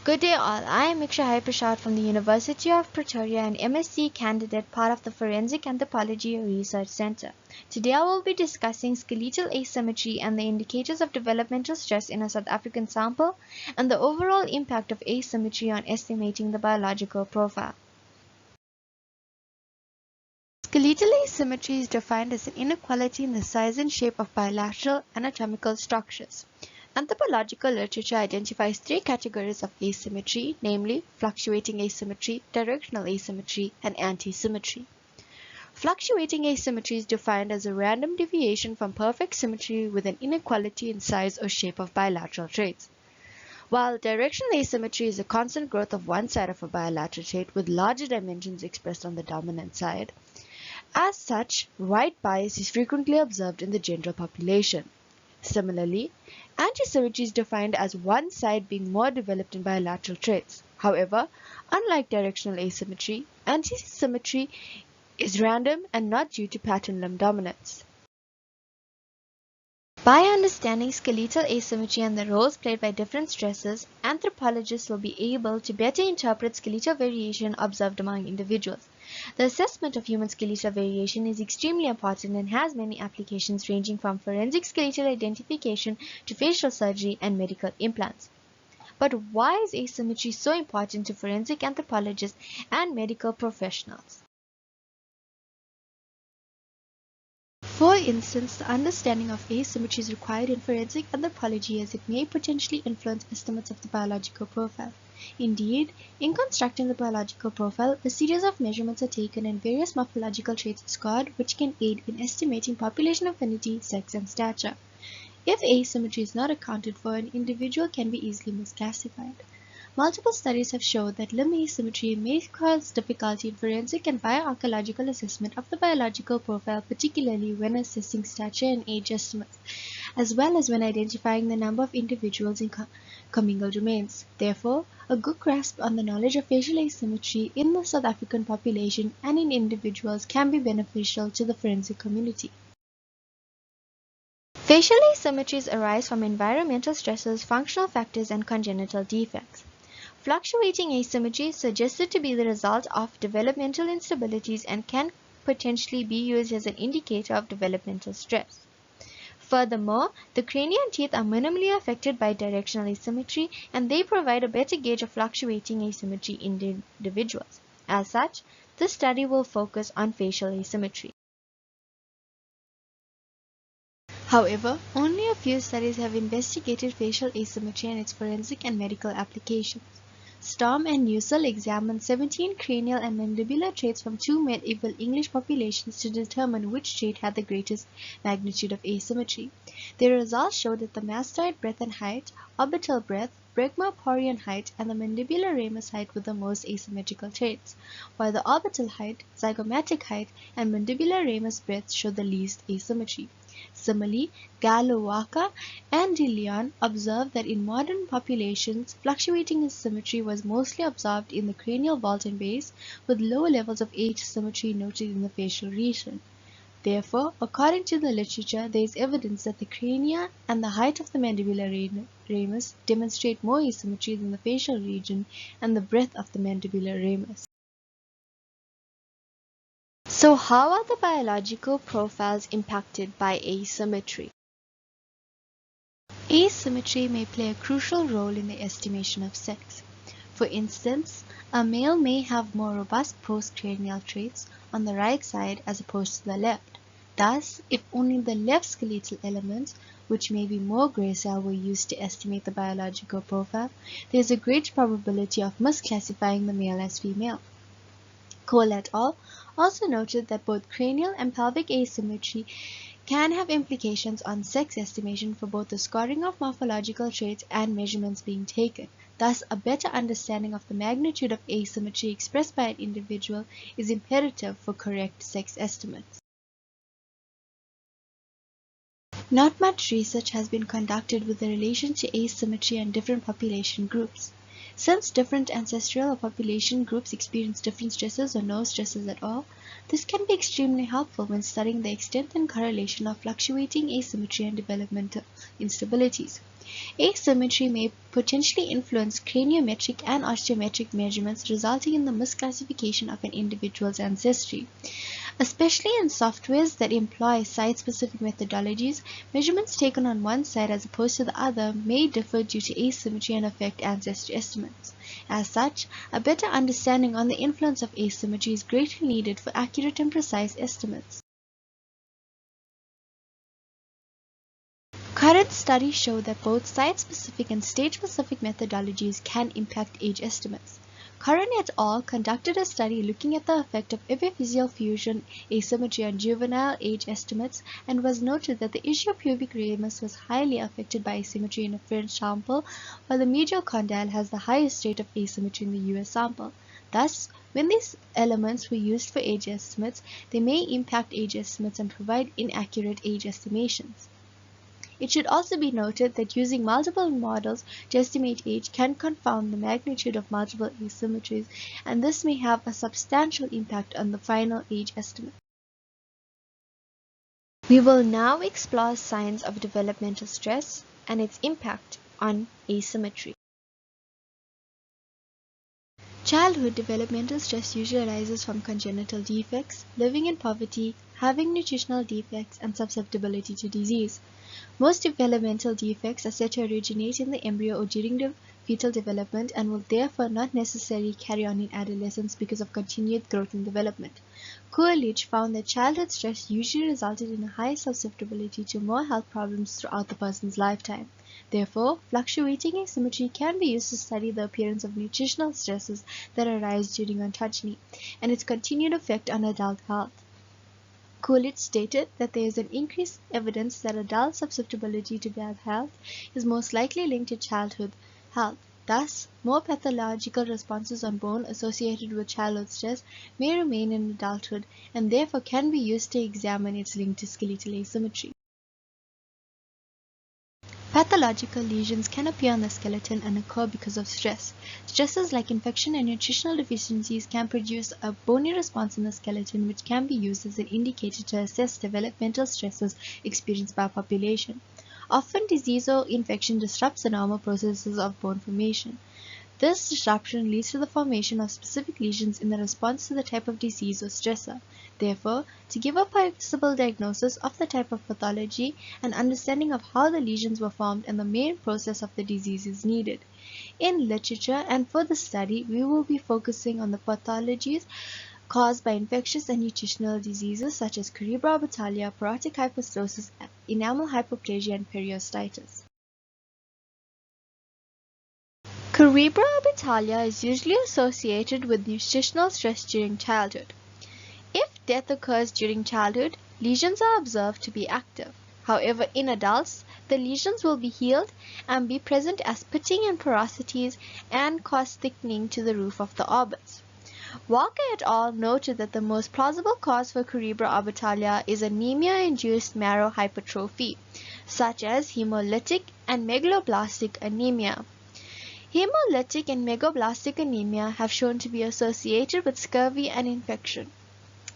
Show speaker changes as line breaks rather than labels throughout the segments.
Good day all, I am Miksha from the University of Pretoria, an MSc candidate part of the Forensic Anthropology Research Center. Today I will be discussing skeletal asymmetry and the indicators of developmental stress in a South African sample and the overall impact of asymmetry on estimating the biological profile. Skeletal asymmetry is defined as an inequality in the size and shape of bilateral anatomical structures. Anthropological literature identifies three categories of asymmetry, namely fluctuating asymmetry, directional asymmetry, and anti-symmetry. Fluctuating asymmetry is defined as a random deviation from perfect symmetry with an inequality in size or shape of bilateral traits, while directional asymmetry is a constant growth of one side of a bilateral trait with larger dimensions expressed on the dominant side. As such, white bias is frequently observed in the general population. Similarly, antisymmetry is defined as one side being more developed in bilateral traits. However, unlike directional asymmetry, antisymmetry is random and not due to pattern limb dominance. By understanding skeletal asymmetry and the roles played by different stressors, anthropologists will be able to better interpret skeletal variation observed among individuals. The assessment of human skeletal variation is extremely important and has many applications ranging from forensic skeletal identification to facial surgery and medical implants. But why is asymmetry so important to forensic anthropologists and medical professionals? For instance, the understanding of asymmetry is required in forensic anthropology as it may potentially influence estimates of the biological profile. Indeed, in constructing the biological profile, a series of measurements are taken and various morphological traits are scored which can aid in estimating population affinity, sex, and stature. If asymmetry is not accounted for, an individual can be easily misclassified. Multiple studies have shown that limb asymmetry may cause difficulty in forensic and bioarchaeological assessment of the biological profile, particularly when assessing stature and age estimates, as well as when identifying the number of individuals in commingled remains. Therefore, a good grasp on the knowledge of facial asymmetry in the South African population and in individuals can be beneficial to the forensic community. Facial asymmetries arise from environmental stresses, functional factors, and congenital defects. Fluctuating asymmetry is suggested to be the result of developmental instabilities and can potentially be used as an indicator of developmental stress. Furthermore, the crania and teeth are minimally affected by directional asymmetry and they provide a better gauge of fluctuating asymmetry in individuals. As such, this study will focus on facial asymmetry. However, only a few studies have investigated facial asymmetry and its forensic and medical applications. Storm and Newsell examined 17 cranial and mandibular traits from two medieval English populations to determine which trait had the greatest magnitude of asymmetry. Their results showed that the mastoid breadth and height, orbital breadth, bregmoporian height, and the mandibular ramus height were the most asymmetrical traits, while the orbital height, zygomatic height, and mandibular ramus breadth showed the least asymmetry. Similarly, Gallo, Waka, and De Leon observed that in modern populations, fluctuating asymmetry was mostly observed in the cranial vault and base, with lower levels of asymmetry noted in the facial region. Therefore, according to the literature, there is evidence that the crania and the height of the mandibular ramus demonstrate more asymmetry than the facial region and the breadth of the mandibular ramus. So how are the biological profiles impacted by asymmetry? Asymmetry may play a crucial role in the estimation of sex. For instance, a male may have more robust postcranial traits on the right side as opposed to the left. Thus, if only the left skeletal elements, which may be more gracile, were used to estimate the biological profile, there is a great probability of misclassifying the male as female. Cole et al. Also noted that both cranial and pelvic asymmetry can have implications on sex estimation for both the scoring of morphological traits and measurements being taken. Thus, a better understanding of the magnitude of asymmetry expressed by an individual is imperative for correct sex estimates. Not much research has been conducted with the relation to asymmetry and different population groups. Since different ancestral or population groups experience different stresses or no stresses at all, this can be extremely helpful when studying the extent and correlation of fluctuating asymmetry and developmental instabilities. Asymmetry may potentially influence craniometric and osteometric measurements, resulting in the misclassification of an individual's ancestry. Especially in softwares that employ site-specific methodologies, measurements taken on one site as opposed to the other may differ due to asymmetry and affect ancestry estimates. As such, a better understanding on the influence of asymmetry is greatly needed for accurate and precise estimates. Current studies show that both site-specific and stage-specific methodologies can impact age estimates. Curran et al. Conducted a study looking at the effect of epiphyseal fusion asymmetry on juvenile age estimates, and was noted that the ischiopubic ramus was highly affected by asymmetry in a French sample, while the medial condyle has the highest rate of asymmetry in the US sample. Thus, when these elements were used for age estimates, they may impact age estimates and provide inaccurate age estimations. It should also be noted that using multiple models to estimate age can confound the magnitude of multiple asymmetries, and this may have a substantial impact on the final age estimate. We will now explore signs of developmental stress and its impact on asymmetry. Childhood developmental stress usually arises from congenital defects, living in poverty, having nutritional defects, and susceptibility to disease. Most developmental defects are said to originate in the embryo or during the fetal development and will therefore not necessarily carry on in adolescence because of continued growth and development. Coolidge found that childhood stress usually resulted in a high susceptibility to more health problems throughout the person's lifetime. Therefore, fluctuating asymmetry can be used to study the appearance of nutritional stresses that arise during ontogeny and its continued effect on adult health. Coolidge stated that there is an increased evidence that adult susceptibility to bad health is most likely linked to childhood health. Thus, more pathological responses on bone associated with childhood stress may remain in adulthood and therefore can be used to examine its link to skeletal asymmetry. Pathological lesions can appear on the skeleton and occur because of stress. Stresses like infection and nutritional deficiencies can produce a bony response in the skeleton, which can be used as an indicator to assess developmental stresses experienced by a population. Often, disease or infection disrupts the normal processes of bone formation. This disruption leads to the formation of specific lesions in the response to the type of disease or stressor. Therefore, to give a possible diagnosis of the type of pathology, an understanding of how the lesions were formed and the main process of the disease is needed. In literature and for the study, we will be focusing on the pathologies caused by infectious and nutritional diseases such as cerebroabitalia, POROTIC hyperostosis, enamel hypoplasia, and periostitis. Cerebroabitalia is usually associated with nutritional stress during childhood. If death occurs during childhood, lesions are observed to be active. However, in adults, the lesions will be healed and be present as pitting and porosities and cause thickening to the roof of the orbits. Walker et al. Noted that the most plausible cause for cerebroabitalia is anemia-induced marrow hypertrophy, such as hemolytic and megaloblastic anemia. Hemolytic and megaloblastic anemia have shown to be associated with scurvy and infection.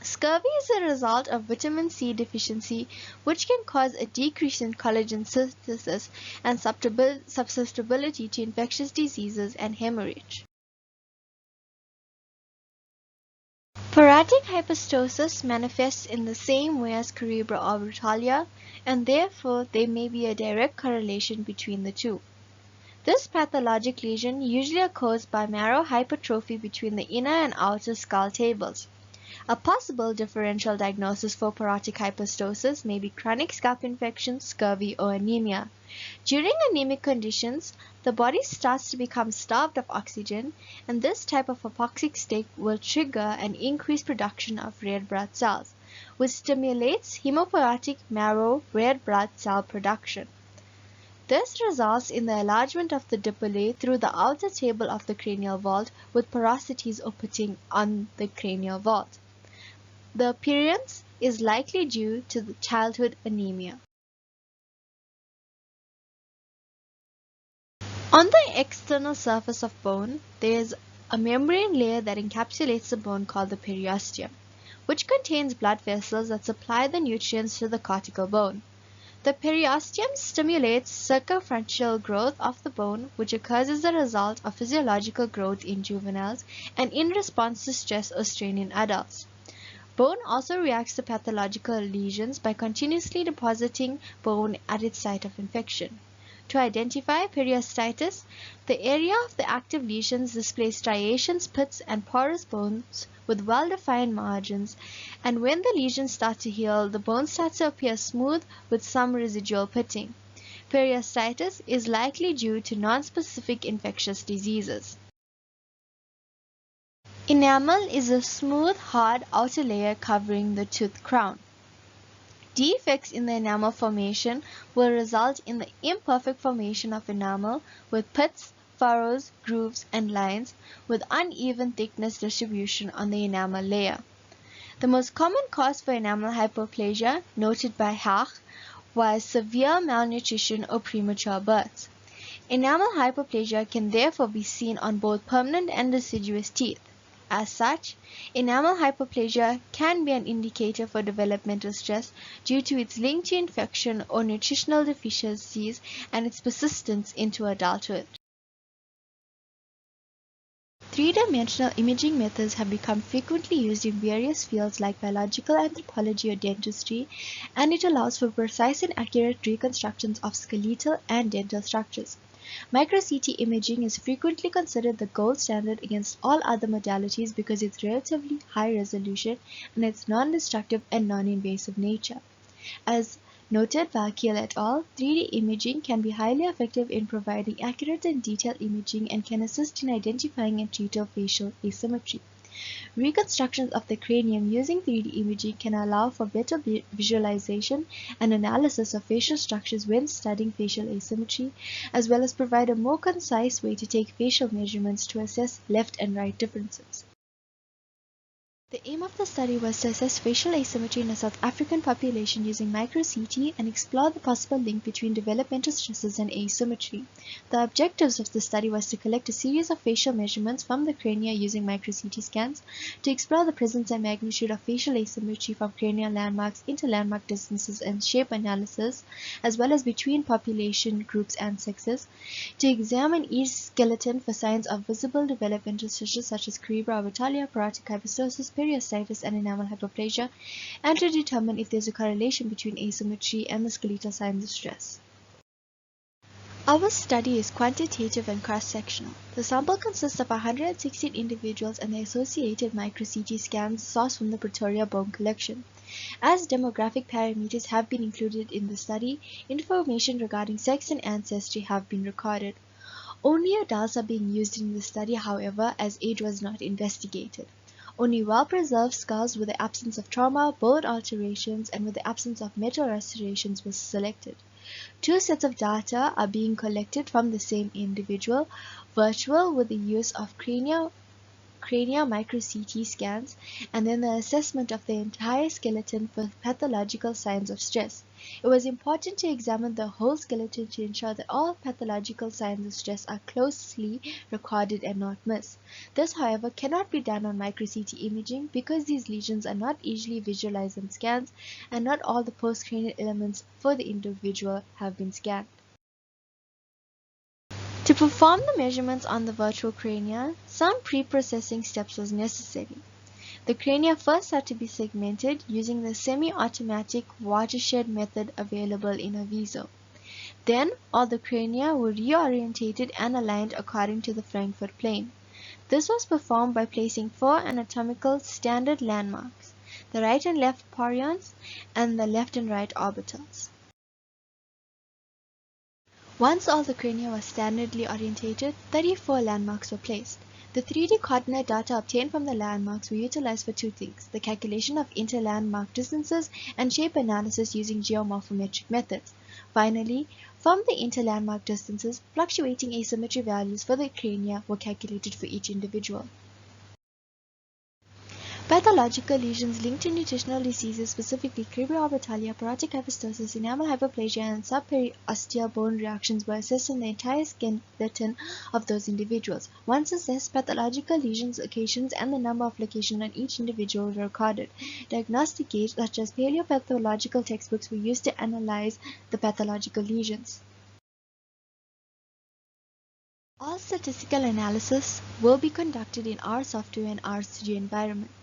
Scurvy is a result of vitamin C deficiency, which can cause a decrease in collagen synthesis and susceptibility to infectious diseases and hemorrhage. POROTIC hyperostosis manifests in the same way as cerebroabitalia, and therefore there may be a direct correlation between the two. This pathologic lesion usually occurs by marrow hypertrophy between the inner and outer skull tables. A possible differential diagnosis for POROTIC hyperostosis may be chronic scalp infection, scurvy, or anemia. During anemic conditions, the body starts to become starved of oxygen, and this type of hypoxic state will trigger an increased production of red blood cells, which stimulates hemopoietic marrow red blood cell production. This results in the enlargement of the dipole through the outer table of the cranial vault with porosities or pitting on the cranial vault. The appearance is likely due to the childhood anemia. On the external surface of bone, there is a membrane layer that encapsulates the bone called the periosteum, which contains blood vessels that supply the nutrients to the cortical bone. The periosteum stimulates circumferential growth of the bone, which occurs as a result of physiological growth in juveniles and in response to stress or strain in adults. Bone also reacts to pathological lesions by continuously depositing bone at its site of infection. To identify periostitis, the area of the active lesions displays striations, pits, and porous bones with well-defined margins, and when the lesions start to heal, the bone starts to appear smooth with some residual pitting. Periostitis is likely due to nonspecific infectious diseases. Enamel is a smooth, hard outer layer covering the tooth crown. Defects in the enamel formation will result in the imperfect formation of enamel with pits, furrows, grooves, and lines with uneven thickness distribution on the enamel layer. The most common cause for enamel hypoplasia, noted by Hach, was severe malnutrition or premature births. Enamel hypoplasia can therefore be seen on both permanent and deciduous teeth. As such, enamel hypoplasia can be an indicator for developmental stress due to its link to infection or nutritional deficiencies and its persistence into adulthood. Three-dimensional imaging methods have become frequently used in various fields like biological anthropology or dentistry, and it allows for precise and accurate reconstructions of skeletal and dental structures. Micro-CT imaging is frequently considered the gold standard against all other modalities because of its relatively high resolution and its non-destructive and non-invasive nature. As noted by Kiel et al., 3D imaging can be highly effective in providing accurate and detailed imaging and can assist in identifying and treating facial asymmetry. Reconstructions of the cranium using 3D imaging can allow for better visualization and analysis of facial structures when studying facial asymmetry, as well as provide a more concise way to take facial measurements to assess left and right differences. The aim of the study was to assess facial asymmetry in a South African population using micro-CT and explore the possible link between developmental stresses and asymmetry. The objectives of the study was to collect a series of facial measurements from the crania using micro-CT scans, to explore the presence and magnitude of facial asymmetry from cranial landmarks, interlandmark distances, and shape analysis, as well as between population groups and sexes, to examine each skeleton for signs of visible developmental stresses such as cerebroorbital, POROTIC hyperostosis, periostitis, and enamel hypoplasia, and to determine if there is a correlation between asymmetry and the skeletal signs of stress. Our study is quantitative and cross-sectional. The sample consists of 116 individuals and the associated micro-CT scans sourced from the Pretoria Bone Collection. As demographic parameters have been included in the study, information regarding sex and ancestry have been recorded. Only adults are being used in the study, however, as age was not investigated. Only well-preserved skulls with the absence of trauma, bone alterations, and with the absence of metal restorations were selected. 2 sets of data are being collected from the same individual, virtual with the use of crania micro-CT scans, and then the assessment of the entire skeleton for pathological signs of stress. It was important to examine the whole skeleton to ensure that all pathological signs of stress are closely recorded and not missed. This, however, cannot be done on micro-CT imaging because these lesions are not easily visualized on scans, and not all the postcranial elements for the individual have been scanned. To perform the measurements on the virtual crania, some pre-processing steps was necessary. The crania first had to be segmented using the semi-automatic watershed method available in Avizo. Then, all the crania were reorientated and aligned according to the Frankfurt plane. This was performed by placing 4 anatomical standard landmarks, the right and left porions and the left and right orbitals. Once all the crania was standardly orientated, 34 landmarks were placed. The 3D coordinate data obtained from the landmarks were utilized for 2 things: the calculation of interlandmark distances and shape analysis using geomorphometric methods. Finally, from the interlandmark distances, fluctuating asymmetry values for the crania were calculated for each individual. Pathological lesions linked to nutritional diseases, specifically craniopatalia, POROTIC hyperostosis, enamel hyperplasia, and subperiosteal bone reactions, were assessed in the entire skeleton of those individuals. Once assessed, pathological lesions, locations, and the number of locations on each individual were recorded. Diagnostic aids such as paleopathological textbooks were used to analyze the pathological lesions. All statistical analysis will be conducted in RStudio and RStudio environments.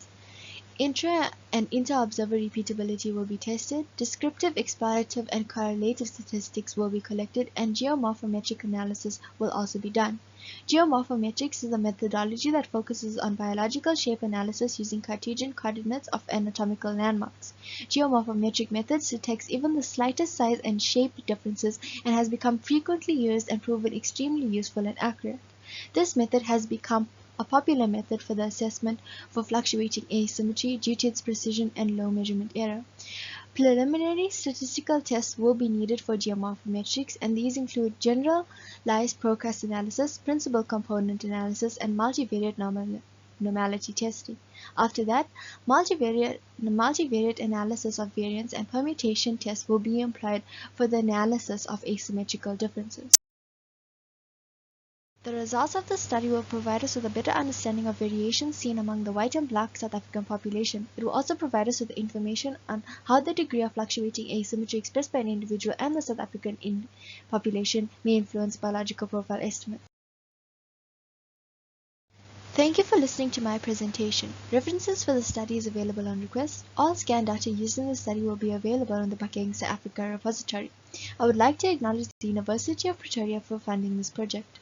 Intra and inter-observer repeatability will be tested, descriptive, explorative, and correlative statistics will be collected, and geomorphometric analysis will also be done. Geomorphometrics is a methodology that focuses on biological shape analysis using Cartesian coordinates of anatomical landmarks. Geomorphometric methods detect even the slightest size and shape differences and has become frequently used and proven extremely useful and accurate. This method has become a popular method for the assessment for fluctuating asymmetry due to its precision and low measurement error. Preliminary statistical tests will be needed for geomorphometrics, and these include generalized procast analysis, principal component analysis, and multivariate normality testing. After that, multivariate analysis of variance and permutation tests will be employed for the analysis of asymmetrical differences. The results of the study will provide us with a better understanding of variations seen among the white and black South African population. It will also provide us with information on how the degree of fluctuating asymmetry expressed by an individual and the South African population may influence biological profile estimates. Thank you for listening to my presentation. References for the study is available on request. All scanned data used in the study will be available on the South Africa repository. I would like to acknowledge the University of Pretoria for funding this project.